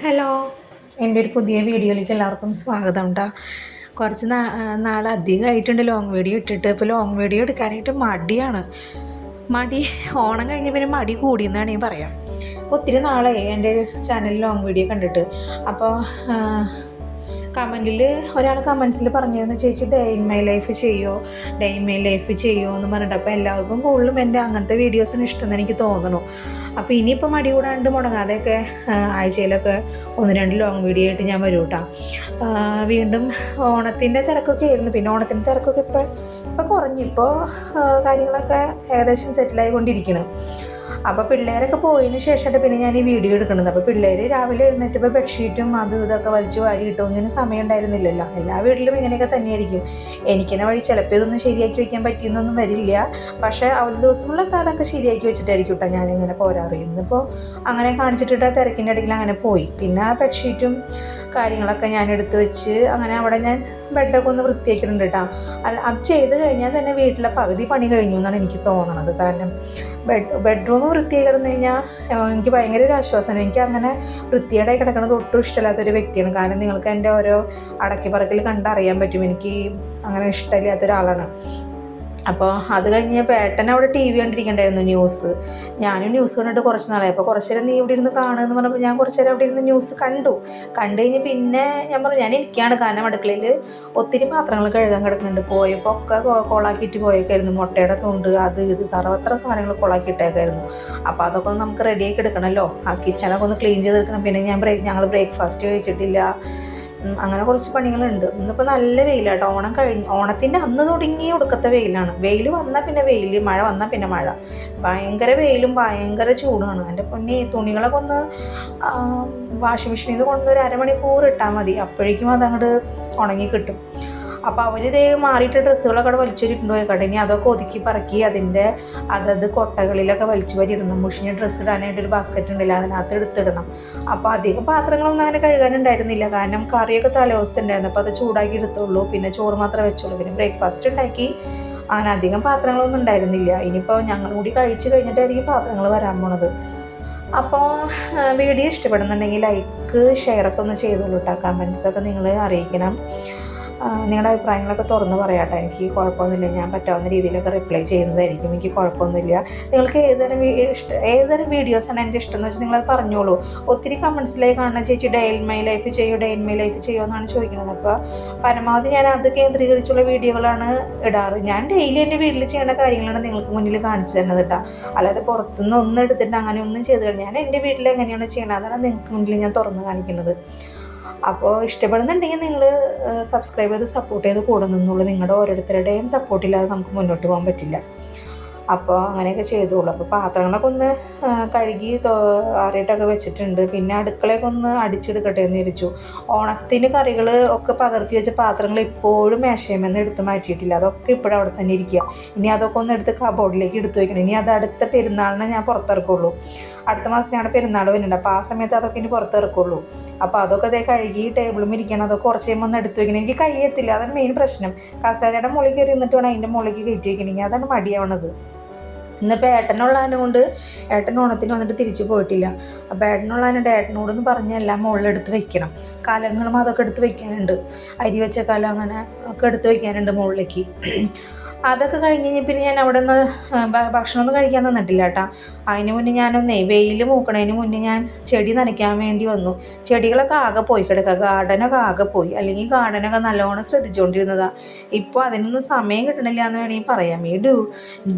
Hello, എൻ്റെ ഒരു പുതിയ വീഡിയോയിലേക്ക് എല്ലാവർക്കും സ്വാഗതം കേട്ടോ. കുറച്ച് നാളധികമായിട്ടുണ്ട് ലോങ് വീഡിയോ ഇട്ടിട്ട്. ഇപ്പോൾ ലോങ് വീഡിയോ എടുക്കാനായിട്ട് മടി ഓണം കഴിഞ്ഞ് പിന്നെ മടി കൂടിയെന്ന് വേണമെങ്കിൽ പറയാം. ഒത്തിരി നാളായി എൻ്റെ ചാനലിൽ ലോങ് വീഡിയോ കണ്ടിട്ട്. അപ്പോൾ ഒരാൾ കമൻസിൽ പറഞ്ഞിരുന്നു, ചേച്ചി ഡേ ഇൻ മൈ ലൈഫ് ചെയ്യുമോ എന്ന് പറഞ്ഞിട്ട്. അപ്പോൾ എല്ലാവർക്കും കൂടുതലും എൻ്റെ അങ്ങനത്തെ വീഡിയോസിന് ഇഷ്ടമെന്ന് എനിക്ക് തോന്നുന്നു. അപ്പോൾ ഇനിയിപ്പോൾ മടി കൂടാണ്ട് മുടങ്ങാതെയൊക്കെ ആഴ്ചയിലൊക്കെ 1-2 ലോങ് വീഡിയോ ആയിട്ട് ഞാൻ വരും കേട്ടോ. വീണ്ടും ഓണത്തിൻ്റെ തിരക്കൊക്കെ ആയിരുന്നു. പിന്നെ ഓണത്തിൻ്റെ തിരക്കൊക്കെ ഇപ്പോൾ കുറഞ്ഞു. ഇപ്പോൾ കാര്യങ്ങളൊക്കെ ഏകദേശം സെറ്റിലായിക്കൊണ്ടിരിക്കണം. അപ്പോൾ പിള്ളേരൊക്കെ പോയതിന് ശേഷമായിട്ട് പിന്നെ ഞാൻ ഈ വീഡിയോ എടുക്കുന്നത്. അപ്പോൾ പിള്ളേർ രാവിലെ എഴുന്നേറ്റപ്പോൾ ബെഡ്ഷീറ്റും ഇതൊക്കെ വലിച്ചു വാരി ഇട്ടു. ഒന്നിനും സമയം ഉണ്ടായിരുന്നില്ലല്ലോ. എല്ലാ വീട്ടിലും ഇങ്ങനെയൊക്കെ തന്നെയായിരിക്കും. എനിക്കെന്നെ വഴി ചിലപ്പോൾ ഇതൊന്നും ശരിയാക്കി വയ്ക്കാൻ പറ്റിയെന്നൊന്നും വരില്ല. പക്ഷേ അവധി ദിവസങ്ങളിലൊക്കെ അതൊക്കെ ശരിയാക്കി വെച്ചിട്ടായിരിക്കും കേട്ടോ ഞാനിങ്ങനെ പോരാറ്. ഇന്നിപ്പോൾ അങ്ങനെ കാണിച്ചിട്ടിട്ട് തിരക്കിൻ്റെ ഇടയിൽ അങ്ങനെ പോയി. പിന്നെ ആ ബെഡ്ഷീറ്റും കാര്യങ്ങളൊക്കെ ഞാൻ എടുത്ത് വെച്ച് അങ്ങനെ അവിടെ ഞാൻ ബെഡൊക്കെ ഒന്ന് വൃത്തിയാക്കിയിട്ടുണ്ട് കേട്ടോ. അത് ചെയ്ത് കഴിഞ്ഞാൽ തന്നെ വീട്ടിലെ പകുതി പണി കഴിഞ്ഞു എന്നാണ് എനിക്ക് തോന്നണത്. കാരണം ബെഡ്റൂം വൃത്തിയായി കിടന്നു കഴിഞ്ഞാൽ എനിക്ക് ഭയങ്കര ഒരു ആശ്വാസമാണ്. എനിക്ക് അങ്ങനെ വൃത്തിയായി കിടക്കുന്നത് ഒട്ടും ഇഷ്ടമില്ലാത്തൊരു വ്യക്തിയാണ്. കാരണം നിങ്ങൾക്ക് എൻ്റെ ഓരോ അടക്കി പറക്കൽ കണ്ടറിയാൻ പറ്റും. എനിക്ക് അങ്ങനെ ഇഷ്ടമില്ലാത്തൊരാളാണ്. അപ്പോൾ അത് കഴിഞ്ഞ് ഏട്ടൻ അവിടെ TV കണ്ടിരിക്കണ്ടായിരുന്നു, ന്യൂസ്. ഞാനും ന്യൂസ് കണ്ടിട്ട് കുറച്ച് നാളായി. അപ്പോൾ കുറച്ച് നേരം നീ ഇവിടെ ഇരുന്ന് കാണുമെന്ന് പറഞ്ഞപ്പോൾ ഞാൻ കുറച്ച് നേരം അവിടെ ഇരുന്ന് ന്യൂസ് കണ്ടു കഴിഞ്ഞ് പിന്നെ ഞാൻ പറഞ്ഞു ഞാൻ ഇരിക്കുകയാണ്. കാരണം അടുക്കളയിൽ ഒത്തിരി പാത്രങ്ങൾ കഴുകാൻ കിടക്കുന്നുണ്ട്. പോയപ്പോൾ ഒക്കെ കൊളാക്കിയിട്ട് പോയേക്കായിരുന്നു. മുട്ടയുടെ തൊണ്ട് ഇത് സർവത്ര സാധനങ്ങൾ കൊളാക്കിയിട്ടേക്കായിരുന്നു. അപ്പോൾ അതൊക്കെ ഒന്ന് നമുക്ക് റെഡിയാക്കി എടുക്കണമല്ലോ. ആ കിച്ചണൊക്കെ ഒന്ന് ക്ലീൻ ചെയ്തെടുക്കണം. പിന്നെ ഞങ്ങൾ ബ്രേക്ക്ഫാസ്റ്റ് കഴിച്ചിട്ടില്ല. അങ്ങനെ കുറച്ച് പണികളുണ്ട്. ഇന്നിപ്പോൾ നല്ല വെയിലാട്ടോ. ഓണത്തിൻ്റെ അന്ന് തുടങ്ങി ഒടുക്കത്തെ വെയിലാണ്. വെയിൽ വന്നാൽ പിന്നെ വെയിൽ, മഴ വന്നാൽ പിന്നെ മഴ. ഭയങ്കര വെയിലും ഭയങ്കര ചൂടാണ്. എൻ്റെ പൊന്നി, തുണികളൊക്കെ ഒന്ന് വാഷിംഗ് മെഷീനിൽ കൊണ്ട് ഒരു അരമണിക്കൂർ ഇട്ടാൽ മതി. അപ്പോഴേക്കും അതങ്ങോട്ട് ഉണങ്ങി കിട്ടും. അപ്പോൾ അവരിതേ മാറിയിട്ട് ഡ്രസ്സുകളൊക്കെ അവിടെ വലിച്ചൊരിട്ടുണ്ട് പോയിക്കട്ടെ. ഇനി അതൊക്കെ ഒതുക്കി പറക്കി അതത് കൊട്ടകളിലൊക്കെ വലിച്ചു വരിയിടണം. മുഷിഞ്ഞ ഡ്രസ്സ് ഇടാനായിട്ടൊരു ബാസ്ക്കറ്റ് ഉണ്ടല്ലോ, അതിനകത്ത് എടുത്തിടണം. അപ്പോൾ അധികം പാത്രങ്ങളൊന്നും അങ്ങനെ കഴുകാനുണ്ടായിരുന്നില്ല. കാരണം കറിയൊക്കെ തലേദിവസത്തെ ഉണ്ടായിരുന്നു. അപ്പോൾ അത് ചൂടാക്കി എടുത്തുള്ളൂ. പിന്നെ ചോറ് മാത്രമേ വെച്ചുള്ളൂ. പിന്നെ ബ്രേക്ക്ഫാസ്റ്റ് ഉണ്ടാക്കി. അങ്ങനെ അധികം പാത്രങ്ങളൊന്നും ഉണ്ടായിരുന്നില്ല. ഇനിയിപ്പോൾ ഞങ്ങൾ കൂടി കഴിച്ച് കഴിഞ്ഞിട്ടായിരിക്കും പാത്രങ്ങൾ വരാൻ പോണത്. അപ്പോൾ വീഡിയോ ഇഷ്ടപ്പെടുന്നുണ്ടെങ്കിൽ ലൈക്ക് ഷെയറൊക്കെ ഒന്ന് ചെയ്തോളൂ കേട്ടോ. കമൻസൊക്കെ നിങ്ങൾ അറിയിക്കണം. നിങ്ങളുടെ അഭിപ്രായങ്ങളൊക്കെ തുറന്ന് പറയാട്ടോ. എനിക്ക് കുഴപ്പമൊന്നുമില്ല. ഞാൻ പറ്റാവുന്ന രീതിയിലൊക്കെ റിപ്ലൈ ചെയ്യുന്നതായിരിക്കും. എനിക്ക് കുഴപ്പമൊന്നുമില്ല. നിങ്ങൾക്ക് ഏതുതരം വീഡിയോസാണ് എൻ്റെ ഇഷ്ടം എന്ന് വെച്ചാൽ നിങ്ങളത് പറഞ്ഞോളൂ. ഒത്തിരി കമൻസിലായി കാണുന്ന ചേച്ചി ഡേ ഇൻ മൈ ലൈഫ് ചെയ്യുമോ എന്നാണ് ചോദിക്കുന്നത്. അപ്പോൾ പരമാവധി ഞാൻ അത് കേന്ദ്രീകരിച്ചുള്ള വീഡിയോകളാണ് ഇടാറ്. ഞാൻ ഡെയിലി എൻ്റെ വീട്ടിൽ ചെയ്യേണ്ട കാര്യങ്ങളാണ് നിങ്ങൾക്ക് മുന്നിൽ കാണിച്ചു തരുന്നത് കേട്ടോ. അല്ലാതെ പുറത്തുനിന്ന് ഒന്നും എടുത്തിട്ട് അങ്ങനെ ഒന്നും ചെയ്ത് കഴിഞ്ഞാൽ ഞാൻ എൻ്റെ വീട്ടിൽ എങ്ങനെയാണ് ചെയ്യണത് അതാണ് നിങ്ങൾക്ക് മുന്നിൽ ഞാൻ തുറന്ന് കാണിക്കുന്നത്. അപ്പോൾ ഇഷ്ടപ്പെടുന്നുണ്ടെങ്കിൽ നിങ്ങൾ സബ്സ്ക്രൈബ് ചെയ്ത് സപ്പോർട്ട് ചെയ്ത് കൂടെ നിന്നുള്ളൂ. നിങ്ങളുടെ ഓരോരുത്തരുടെയും സപ്പോർട്ടില്ലാതെ നമുക്ക് മുന്നോട്ട് പോകാൻ പറ്റില്ല. അപ്പോൾ അങ്ങനെയൊക്കെ ചെയ്തോളൂ. അപ്പോൾ പാത്രങ്ങളൊക്കെ ഒന്ന് കഴുകി ആറിയിട്ടൊക്കെ വെച്ചിട്ടുണ്ട്. പിന്നെ അടുക്കളയൊക്കെ ഒന്ന് അടിച്ചെടുക്കട്ടെ എന്ന് വിചാരിച്ചു. ഓണത്തിന് കറികൾ ഒക്കെ പകർത്തി വെച്ച പാത്രങ്ങൾ ഇപ്പോഴും മേശയുമെന്ന് എടുത്ത് മാറ്റിയിട്ടില്ല. അതൊക്കെ ഇപ്പോഴും അവിടെ തന്നെ ഇരിക്കുക. ഇനി അതൊക്കെ ഒന്ന് എടുത്ത് കബോർഡിലേക്ക് എടുത്ത് വയ്ക്കണം. ഇനി അത് അടുത്ത പെരുന്നാളിനെ ഞാൻ പുറത്തിറക്കുള്ളൂ. അടുത്ത മാസം ഞങ്ങളുടെ പെരുന്നാൾ വരുന്നുണ്ട്. അപ്പോൾ ആ സമയത്ത് അതൊക്കെ ഇനി പുറത്തിറക്കുള്ളൂ. അപ്പോൾ അതൊക്കെ കഴുകി ടേബിളും ഇരിക്കണം. അതൊക്കെ കുറച്ച് കഴിയുമ്പോൾ ഒന്ന് എടുത്ത് വയ്ക്കണം. എനിക്ക് കയ്യെത്തില്ല, അതാണ് മെയിൻ പ്രശ്നം. കസേരയുടെ മുകളിൽ കയറി നിന്നിട്ട് വേണം അതിൻ്റെ മുകളിലേക്ക് കയറ്റി വയ്ക്കണമെങ്കിൽ. അതാണ് മടിയാവണത്. ഇന്നിപ്പോൾ ഏട്ടനുള്ളതിനെ കൊണ്ട് ഏട്ടൻ ഓണത്തിന് വന്നിട്ട് തിരിച്ചു പോയിട്ടില്ല. അപ്പോൾ ഏട്ടനുള്ളതിനുണ്ട്. ഏട്ടനോടൊന്ന് പറഞ്ഞ് എല്ലാം മുകളിലെടുത്ത് വെക്കണം. കലങ്ങളും അതൊക്കെ എടുത്ത് വെക്കാനുണ്ട്. അരി വെച്ച കലം അങ്ങനെ ഒക്കെ എടുത്ത് വെക്കാനുണ്ട് മുകളിലേക്ക്. അതൊക്കെ കഴിഞ്ഞ് പിന്നെ ഞാൻ അവിടെ നിന്ന് ഭക്ഷണമൊന്നും കഴിക്കാൻ തന്നിട്ടില്ല കേട്ടോ. അതിന് മുന്നേ ഞാനൊന്നേ വെയിൽ മൂക്കണതിന് മുന്നേ ഞാൻ ചെടി നനയ്ക്കാൻ വേണ്ടി വന്നു. ചെടികളൊക്കെ ആകെ പോയി കിടക്കുക. ഗാർഡനൊക്കെ ആകെ പോയി. അല്ലെങ്കിൽ ഗാർഡനൊക്കെ നല്ലോണം ശ്രദ്ധിച്ചുകൊണ്ടിരുന്നതാണ്. ഇപ്പോൾ അതിനൊന്നും സമയം കിട്ടണില്ല എന്ന് വേണമെങ്കിൽ പറയാം. ഈ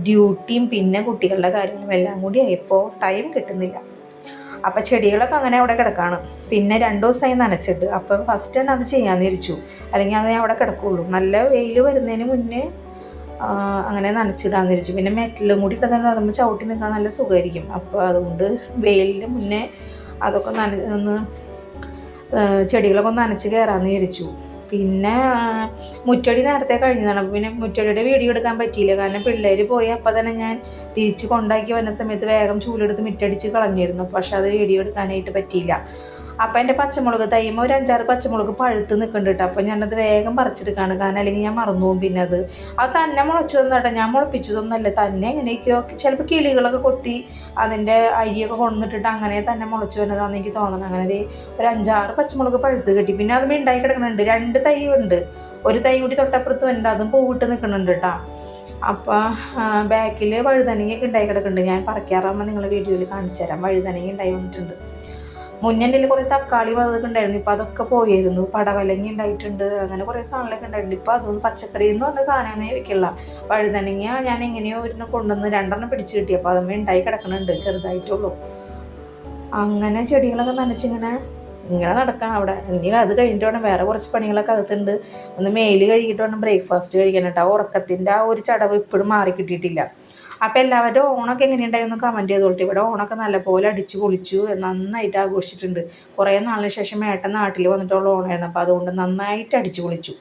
ഡ്യൂട്ടിയും പിന്നെ കുട്ടികളുടെ കാര്യങ്ങളും എല്ലാം കൂടി ആയപ്പോൾ ടൈം കിട്ടുന്നില്ല. അപ്പോൾ ചെടികളൊക്കെ അങ്ങനെ അവിടെ കിടക്കുകയാണ്. പിന്നെ 2 ദിവസമായി നനച്ചിട്ട്. അപ്പോൾ ഫസ്റ്റ് തന്നെ അത് ചെയ്യാമെന്ന് വിചാരിച്ചു. അല്ലെങ്കിൽ അത് അവിടെ കിടക്കുകയുള്ളൂ. നല്ല വെയിൽ വരുന്നതിന് മുന്നേ അങ്ങനെ നനച്ചിടാന്ന് വിചാരിച്ചു. പിന്നെ മെറ്റലും കൂടി ഇട്ടതുകൊണ്ട് അതുമ്പോൾ ചവിട്ടി നിൽക്കാൻ നല്ല സുഖമായിരിക്കും. അപ്പോൾ അതുകൊണ്ട് വെയിലിന് മുന്നേ അതൊക്കെ ഒന്ന് ചെടികളൊക്കെ ഒന്ന് നനച്ച് കയറാമെന്ന് വിചാരിച്ചു. പിന്നെ മുറ്റടി നേരത്തെ കഴിഞ്ഞതാണ്. അപ്പോൾ പിന്നെ മുറ്റടിയുടെ വീഡിയോ എടുക്കാൻ പറ്റിയില്ല. കാരണം പിള്ളേർ പോയി അപ്പോൾ തന്നെ ഞാൻ തിരിച്ച് കൊണ്ടാക്കി വരുന്ന സമയത്ത് വേഗം ചൂലെടുത്ത് മുറ്റടിച്ച് കളഞ്ഞിരുന്നു. പക്ഷെ അത് വീഡിയോ എടുക്കാനായിട്ട് പറ്റിയില്ല. അപ്പോൾ എൻ്റെ പച്ചമുളക് തൈമ ഒരു 5-6 പച്ചമുളക് പഴുത്ത് നിൽക്കുന്നുണ്ട് കേട്ടോ. അപ്പോൾ ഞാനത് വേഗം പറിച്ചെടുക്കുകയാണ്, കാരണം അല്ലെങ്കിൽ ഞാൻ മറന്നു പോകും. പിന്നെ അത് തന്നെ മുളച്ചു വന്നിട്ട് ഞാൻ മുളപ്പിച്ചതൊന്നുമല്ല, തന്നെ എങ്ങനെയൊക്കെയോ ചിലപ്പോൾ കിളികളൊക്കെ കൊത്തി അതിൻ്റെ അരിയൊക്കെ കൊണ്ടുവന്നിട്ടിട്ട് അങ്ങനെ തന്നെ മുളച്ച് വന്നതാണെന്ന് എനിക്ക് തോന്നണം. അങ്ങനെ ഒരു 5-6 പച്ചമുളക് പഴുത്ത് കിട്ടി. പിന്നെ അത് ഉണ്ടായി കിടക്കുന്നുണ്ട്, 2 തൈ ഉണ്ട്, ഒരു തൈ കൂടി തൊട്ടപ്പുറത്ത് ഉണ്ട്, അതും പൂവിട്ട് നിൽക്കുന്നുണ്ട് കേട്ടോ. അപ്പോൾ ബാക്കിൽ വഴുതനങ്ങയൊക്കെ ഉണ്ടായി കിടക്കുന്നുണ്ട്. ഞാൻ പറിക്കാറാകുമ്പോൾ നിങ്ങളെ വീഡിയോയിൽ കാണിച്ചു തരാം. വഴുതനങ്ങ ഉണ്ടായി വന്നിട്ടുണ്ട്. മുന്നേ കുറേ തക്കാളി അതൊക്കെ ഉണ്ടായിരുന്നു, ഇപ്പോൾ അതൊക്കെ പോയിരുന്നു. പടവലങ്ങ ഉണ്ടായിട്ടുണ്ട്, അങ്ങനെ കുറേ സാധനങ്ങളൊക്കെ ഉണ്ടായിട്ടുണ്ട്. ഇപ്പോൾ അതൊന്നും പച്ചക്കറി എന്ന് പറഞ്ഞ സാധനമേ വെക്കുള്ള. വഴുതനങ്ങ ഞാൻ എങ്ങനെയോ ഒരെണ്ണം കൊണ്ടുവന്ന് 2 പിടിച്ച് കിട്ടി, അപ്പോൾ അതുമ്മേ ഉണ്ടായി കിടക്കുന്നുണ്ട്, ചെറുതായിട്ടുള്ളൂ. അങ്ങനെ ചെടികളൊക്കെ നനച്ചിങ്ങനെ നടക്കാം അവിടെ. ഇനി അത് കഴിഞ്ഞിട്ട് വേണം, വേറെ കുറച്ച് പണികളൊക്കെ അകത്തുണ്ട്. ഒന്ന് മേല് കഴുകിയിട്ട് വേണം ബ്രേക്ക്ഫാസ്റ്റ് കഴിക്കാനായിട്ട്. ആ ഉറക്കത്തിൻ്റെ ആ ഒരു ചടവ് ഇപ്പോഴും മാറി കിട്ടിയിട്ടില്ല. അപ്പോൾ എല്ലാവരും ഓണമൊക്കെ എങ്ങനെയുണ്ടായിരുന്നു കമൻറ്റ് ചെയ്തോളൂ. ഇവിടെ ഓണമൊക്കെ നല്ലപോലെ അടിച്ചു പൊളിച്ചു, നന്നായിട്ട് ആഘോഷിച്ചിട്ടുണ്ട്. കുറേ നാളിന് ശേഷം ഏട്ടൻ നാട്ടിൽ വന്നിട്ടുള്ള ഓണമായിരുന്നു, അപ്പോൾ അതുകൊണ്ട് നന്നായിട്ട് അടിച്ചു പൊളിച്ചു.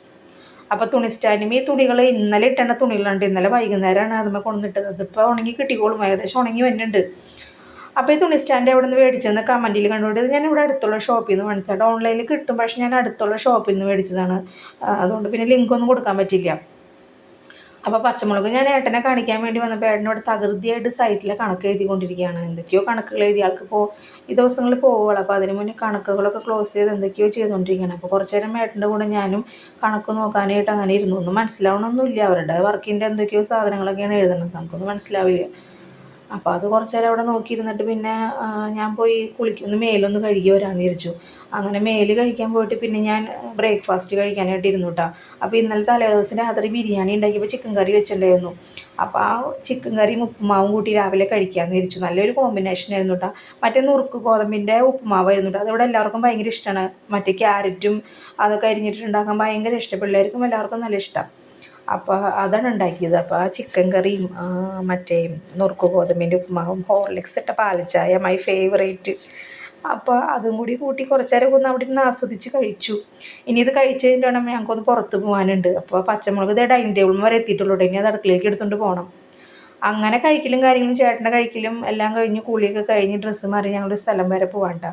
അപ്പോൾ തുണി സ്റ്റാൻഡും ഈ തുണികൾ ഇന്നലെ ഇട്ടേണ്ട തുണികളുണ്ട്, ഇന്നലെ വൈകുന്നേരമാണ് അതുമ്പോൾ കൊണ്ടുവന്നിട്ടത്. അതിപ്പോൾ ഉണങ്ങി കിട്ടിക്കോളും, ഏകദേശം ഉണങ്ങി വരുന്നുണ്ട്. അപ്പോൾ ഈ തുണി സ്റ്റാൻഡ് എവിടെ നിന്ന് മേടിച്ചതെന്ന് കമൻറ്റിൽ കണ്ടുകൊണ്ട് ഞാൻ ഇവിടെ അടുത്തുള്ള ഷോപ്പിൽ നിന്ന് മേടിച്ചതാണ്. ഓൺലൈനിൽ കിട്ടും, പക്ഷേ ഞാൻ അടുത്തുള്ള ഷോപ്പിൽ നിന്ന് മേടിച്ചതാണ്. അതുകൊണ്ട് പിന്നെ ലിങ്കൊന്നും കൊടുക്കാൻ പറ്റില്ല. അപ്പോൾ പച്ചമുളക് ഞാൻ ഏട്ടനെ കാണിക്കാൻ വേണ്ടി വന്നപ്പോൾ ഏട്ടനോട് തകൃതിയായിട്ട് സൈറ്റിലെ കണക്ക് എഴുതിക്കൊണ്ടിരിക്കുകയാണ്. എന്തൊക്കെയോ കണക്കുകൾ എഴുതി, ആൾക്കിപ്പോൾ ഈ ദിവസങ്ങളിൽ പോവുകയുള്ളൂ. അപ്പോൾ അതിന് മുന്നേ കണക്കുകളൊക്കെ ക്ലോസ് ചെയ്ത് എന്തൊക്കെയോ ചെയ്തുകൊണ്ടിരിക്കുകയാണ്. അപ്പോൾ കുറച്ച് നേരം ഏട്ടൻ്റെ കൂടെ ഞാനും കണക്ക് നോക്കാനായിട്ട് അങ്ങനെ ഇരുന്നു. ഒന്നും മനസ്സിലാവണമൊന്നുമില്ല, അവരുടെ വർക്കിൻ്റെ എന്തൊക്കെയോ സാധനങ്ങളൊക്കെയാണ് എഴുതുന്നത്, നമുക്കൊന്നും മനസ്സിലാവില്ല. അപ്പോൾ അത് കുറച്ച് നേരം അവിടെ നോക്കിയിരുന്നിട്ട് പിന്നെ ഞാൻ പോയി കുളിക്കൊന്ന് മേലൊന്ന് കഴുകി വരാമെന്ന് വിചാരിച്ചു. അങ്ങനെ മേല് കഴിക്കാൻ പോയിട്ട് പിന്നെ ഞാൻ ബ്രേക്ക്ഫാസ്റ്റ് കഴിക്കാനായിട്ട് ഇരുന്നു കേട്ടോ. അപ്പോൾ ഇന്നലെ തലേദിവസം രാത്രി ബിരിയാണി ഉണ്ടാക്കിയപ്പോൾ ചിക്കൻ കറി വെച്ചിട്ടുണ്ടായിരുന്നു. അപ്പോൾ ആ ചിക്കൻ കറിയും ഉപ്പുമാവും കൂട്ടി രാവിലെ കഴിക്കാമെന്ന് വിചാരിച്ചു. നല്ലൊരു കോമ്പിനേഷൻ ആയിരുന്നു കേട്ടോ. മറ്റേ നുറുക്ക് ഗോതമ്പിൻ്റെ ഉപ്പുമാവായിരുന്നു കേട്ടോ. അതിവിടെ എല്ലാവർക്കും ഭയങ്കര ഇഷ്ടമാണ്. മറ്റേ ക്യാരറ്റും അതൊക്കെ അരിഞ്ഞിട്ടുണ്ടാക്കാൻ ഭയങ്കര ഇഷ്ടം, പിള്ളേർക്കും എല്ലാവർക്കും നല്ല ഇഷ്ടം. അപ്പോൾ അതാണ് ഉണ്ടാക്കിയത്. അപ്പോൾ ആ ചിക്കൻ കറിയും മറ്റേ നുറുക്ക് ഗോതമ്പിൻ്റെ ഉപ്പുമാവും ഹോർലിക്സ് ഇട്ട പാലച്ചായ മൈ ഫേവറേറ്റ്. അപ്പോൾ അതും കൂടി കൂട്ടി കുറച്ച് നേരം ഒന്ന് അവിടെ നിന്ന് ആസ്വദിച്ച് കഴിച്ചു. ഇനി ഇത് കഴിച്ച് കഴിഞ്ഞിട്ട് വേണം ഞങ്ങൾക്കൊന്ന് പുറത്ത് പോകാനുണ്ട്. അപ്പോൾ പച്ചമുളക് ഇതേ ഡൈനിങ് ടേബിളിൽ വരെ എത്തിയിട്ടുള്ളൂ, ഇനി അത് അടുക്കളയിലേക്ക് എടുത്തുകൊണ്ട് പോകണം. അങ്ങനെ കഴിക്കലും കാര്യങ്ങളും ചേട്ടൻ്റെ കഴിക്കലും എല്ലാം കഴിഞ്ഞ് കൂളിയൊക്കെ കഴിഞ്ഞ് ഡ്രസ്സ് മാറി ഞങ്ങളുടെ സ്ഥലം വരെ പോകാണ്ട.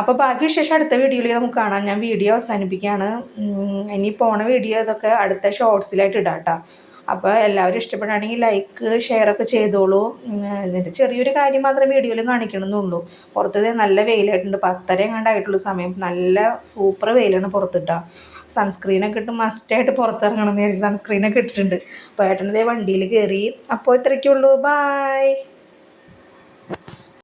അപ്പോൾ ബാക്കി വിശേഷം അടുത്ത വീഡിയോയിൽ നമുക്ക് കാണാം. ഞാൻ വീഡിയോ അവസാനിപ്പിക്കുകയാണ്. ഇനി പോണ വീഡിയോ ഇതൊക്കെ അടുത്ത ഷോർട്സിലായിട്ട് ഇടാം കേട്ടോ. അപ്പോൾ എല്ലാവരും ഇഷ്ടപ്പെടുകയാണെങ്കിൽ ലൈക്ക് ഷെയറൊക്കെ ചെയ്തോളൂ. ഇതിൻ്റെ ചെറിയൊരു കാര്യം മാത്രമേ വീഡിയോയിൽ കാണിക്കണമെന്നുള്ളൂ. പുറത്തത് നല്ല വെയിലായിട്ടുണ്ട്, 10:30 എങ്ങാണ്ടായിട്ടുള്ള സമയം. നല്ല സൂപ്പർ വെയിലാണ് പുറത്തിട്ടാ. സൺസ്ക്രീനൊക്കെ ഇട്ട് മസ്റ്റായിട്ട് പുറത്തിറങ്ങണം എന്ന് വിചാരിച്ച് സൺസ്ക്രീനൊക്കെ ഇട്ടിട്ടുണ്ട്. അപ്പോൾ ഏട്ടനതേ വണ്ടിയിൽ കയറി. അപ്പോൾ ഇത്രയ്ക്കുള്ളൂ, ബായ്.